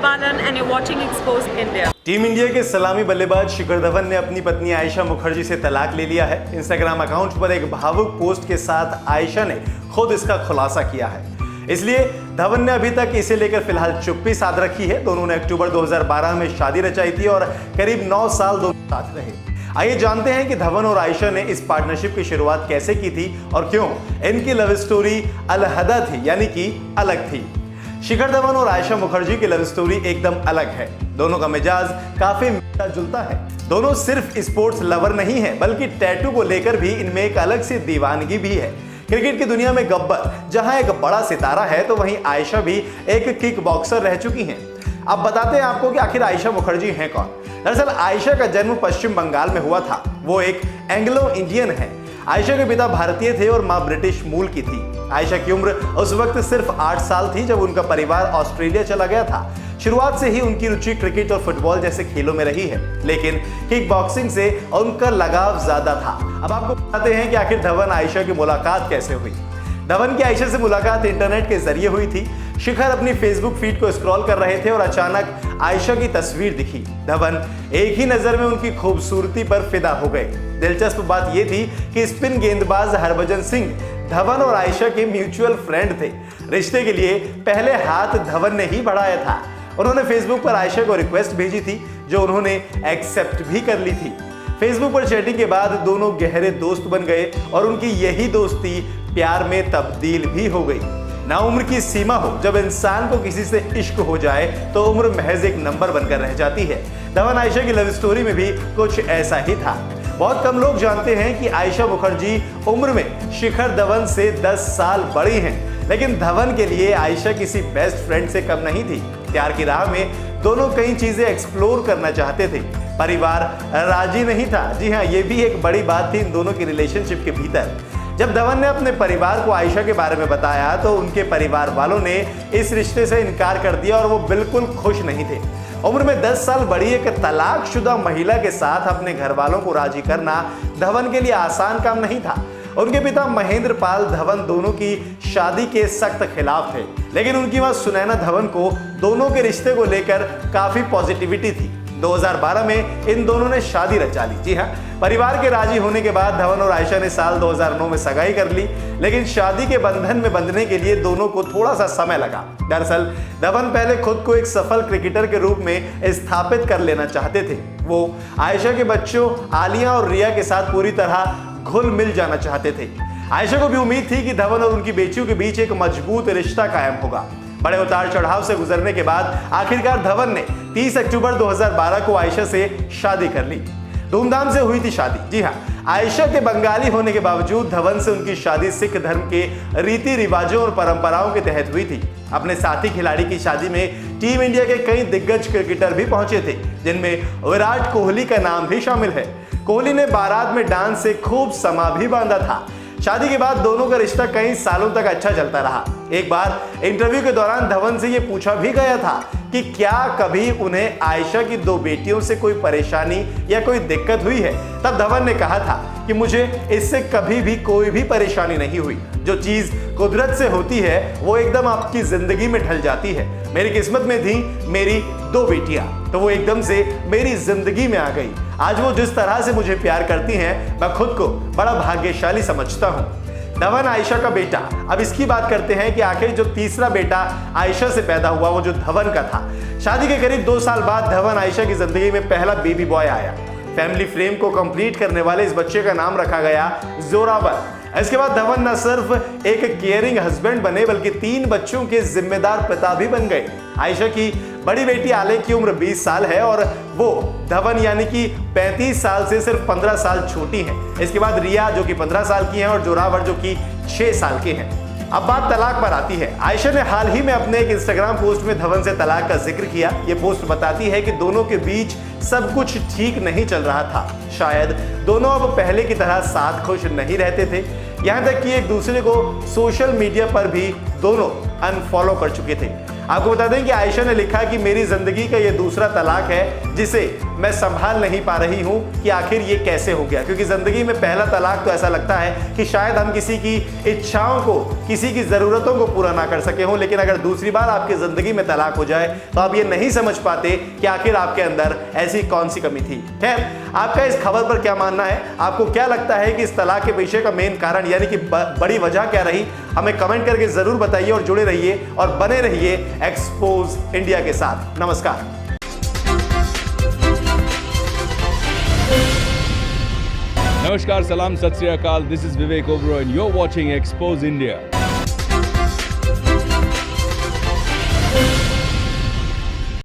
Balan and you're watching Exposed India. Team India के सलामी बल्लेबाज शिखर धवन ने अपनी पत्नी आयशा मुखर्जी से तलाक ले लिया है। इंस्टाग्राम अकाउंट पर एक भावुक पोस्ट के साथ आयशा ने खुद इसका खुलासा किया है। इसलिए धवन ने अभी तक इसे लेकर फिलहाल चुप्पी साध रखी है। दोनों ने अक्टूबर 2012 में शादी रचाई थी और करीब 9 साल दोनों साथ रहे। आइए जानते हैं कि धवन और आयशा ने इस पार्टनरशिप की शुरुआत कैसे की थी और क्यों इनकी लव स्टोरी अलहदा थी, यानी कि अलग थी। शिखर धवन और आयशा मुखर्जी की लव स्टोरी एकदम अलग है। दोनों का मिजाज काफी मिलता जुलता है। दोनों सिर्फ स्पोर्ट्स लवर नहीं है, बल्कि टैटू को लेकर भी इनमें एक अलग सी दीवानगी भी है। क्रिकेट की दुनिया में गब्बर जहां एक बड़ा सितारा है, तो वहीं आयशा भी एक किक बॉक्सर रह चुकी हैं। अब बताते हैं आपको कि आखिर आयशा मुखर्जी हैं कौन। दरअसल आयशा का जन्म पश्चिम बंगाल में हुआ था। वो एक एंग्लो इंडियन है। आयशा के पिता भारतीय थे और मां ब्रिटिश मूल की थी। आयशा की उम्र उस वक्त सिर्फ 8 साल थी जब उनका परिवार ऑस्ट्रेलिया चला गया था। शुरुआत से ही उनकी रुचि क्रिकेट और फुटबॉल जैसे खेलों में रही है, लेकिन किक बॉक्सिंग से उनका लगाव ज्यादा था। अब आपको बताते हैं कि आखिर धवन आयशा की मुलाकात कैसे हुई। धवन की आयशा से मुलाकात इंटरनेट के जरिए हुई थी। शिखर अपनी फेसबुक फीड को स्क्रॉल कर रहे थे और अचानक आयशा की तस्वीर दिखी। धवन एक ही नजर में उनकी खूबसूरती पर फिदा हो गए। दिलचस्प बात यह थी कि स्पिन गेंदबाज हरभजन सिंह धवन और आयशा के म्यूचुअल फ्रेंड थे। रिश्ते के लिए पहले हाथ धवन ने ही बढ़ाया था। उन्होंने फेसबुक पर आयशा को रिक्वेस्ट भेजी थी, जो उन्होंने एक्सेप्ट भी कर ली थी। फेसबुक पर चैटिंग के बाद दोनों गहरे दोस्त बन गए और उनकी यही दोस्ती प्यार में तब्दील भी हो गई। ना उम्र की सीमा हो, जब इंसान को किसी से इश्क हो जाए तो उम्र महज एक नंबर बनकर रह जाती है। धवन आयशा की लव स्टोरी में भी कुछ ऐसा ही था। बहुत कम लोग जानते हैं कि आयशा मुखर्जी उम्र में शिखर धवन से 10 साल बड़ी हैं, लेकिन धवन के लिए आयशा किसी बेस्ट फ्रेंड से कम नहीं थी। प्यार की राह में दोनों कई चीजें एक्सप्लोर करना चाहते थे। परिवार राजी नहीं था। जी हाँ, ये भी एक बड़ी बात थी इन दोनों की रिलेशनशिप के भीतर। जब धवन ने अपने परिवार को आयशा के बारे में बताया तो उनके परिवार वालों ने इस रिश्ते से इनकार कर दिया और वो बिल्कुल खुश नहीं थे। उम्र में 10 साल बड़ी एक तलाकशुदा महिला के साथ अपने घर वालों को राजी करना धवन के लिए आसान काम नहीं था। उनके पिता महेंद्र पाल धवन दोनों की शादी के सख्त खिलाफ थे, लेकिन उनकी मां सुनैना धवन को दोनों के रिश्ते को लेकर काफी पॉजिटिविटी थी। 2012 में इन दोनों ने शादी रचा ली। जी हाँ, परिवार के राजी होने के बाद धवन और आयशा ने साल 2009 में सगाई कर ली, लेकिन शादी के बंधन में बंधने के लिए दोनों को थोड़ा सा समय लगा। दरअसल धवन पहले खुद को एक सफल क्रिकेटर के रूप में स्थापित कर लेना चाहते थे। वो आयशा के बच्चों आलिया और रिया के साथ पूरी तरह घुल मिल जाना चाहते थे। आयशा को भी उम्मीद थी कि धवन और उनकी बेटियों के बीच एक मजबूत रिश्ता कायम होगा। बड़े उतार चढ़ाव से गुजरने के बाद आखिरकार धवन ने 30 अक्टूबर 2012 को आयशा से शादी कर ली। धूमधाम से हुई थी शादी। जी हाँ, आयशा के बंगाली होने के बावजूद धवन से उनकी शादी सिख धर्म के रीति रिवाजों और परंपराओं के तहत हुई थी। अपने साथी खिलाड़ी की शादी में टीम इंडिया के कई दिग्गज क्रिकेटर भी पहुंचे थे, जिनमें विराट कोहली का नाम भी शामिल है। कोहली ने बारात में डांस से खूब समा भी बांधा था। शादी के बाद दोनों का रिश्ता कई सालों तक अच्छा चलता रहा। एक बार इंटरव्यू के दौरान धवन से ये पूछा भी गया था कि क्या कभी उन्हें आयशा की 2 बेटियों से कोई परेशानी या कोई दिक्कत हुई है। तब धवन ने कहा था कि मुझे इससे कभी भी कोई भी परेशानी नहीं हुई। जो चीज कुदरत से होती है वो एकदम आपकी जिंदगी में ढल जाती है। मेरी किस्मत में थी मेरी 2 बेटियां, तो वो एकदम से मेरी जिंदगी में आ गई। आज वो जिस तरह से मुझे प्यार करती हैं, मैं खुद को बड़ा भाग्यशाली समझता हूँ। धवन आयशा का बेटा। अब इसकी बात करते हैं कि आखिर जो तीसरा बेटा आयशा से पैदा हुआ वो जो धवन का था। शादी के करीब 2 साल बाद धवन आयशा की जिंदगी में पहला बेबी बॉय आया। फैमिली फ्रेम को कंप्लीट करने वाले इस बच्चे का नाम रखा गया जोरावर। इसके बाद धवन न सिर्फ एक केयरिंग हस्बैंड बने, बल्कि 3 बच्चों के जिम्मेदार पिता भी बन गए। आयशा की बड़ी बेटी आले की उम्र 20 साल है और वो धवन यानी कि 35 साल से सिर्फ 15 साल छोटी है। इसके बाद रिया जो कि 15 साल की है और जोरावर जो कि 6 साल के हैं। अब बात तलाक पर आती है। आयशा ने हाल ही में अपने एक इंस्टाग्राम पोस्ट में धवन से तलाक का जिक्र किया। ये पोस्ट बताती है कि दोनों के बीच सब कुछ ठीक नहीं चल रहा था। शायद दोनों अब पहले की तरह साथ खुश नहीं रहते थे। यहाँ तक कि एक दूसरे को सोशल मीडिया पर भी दोनों अनफॉलो कर चुके थे। आपको बता दें कि आयशा ने लिखा कि मेरी जिंदगी का ये दूसरा तलाक है जिसे मैं संभाल नहीं पा रही हूं कि आखिर ये कैसे हो गया। क्योंकि जिंदगी में पहला तलाक तो ऐसा लगता है कि शायद हम किसी की इच्छाओं को, किसी की जरूरतों को पूरा ना कर सके हों, लेकिन अगर दूसरी बार आपकी जिंदगी में तलाक हो जाए तो आप ये नहीं समझ पाते कि आखिर आपके अंदर ऐसी कौन सी कमी थी। खैर, आपका इस खबर पर क्या मानना है? आपको क्या लगता है कि इस तलाक के पीछे का मेन कारण यानी कि बड़ी वजह क्या रही? हमें कमेंट करके जरूर बताइए और जुड़े रहिए और बने रहिए एक्सपोज इंडिया के साथ। नमस्कार। Namaskar, salam, sat sri akal. This is Vivek Oberoi and you're watching Expose India.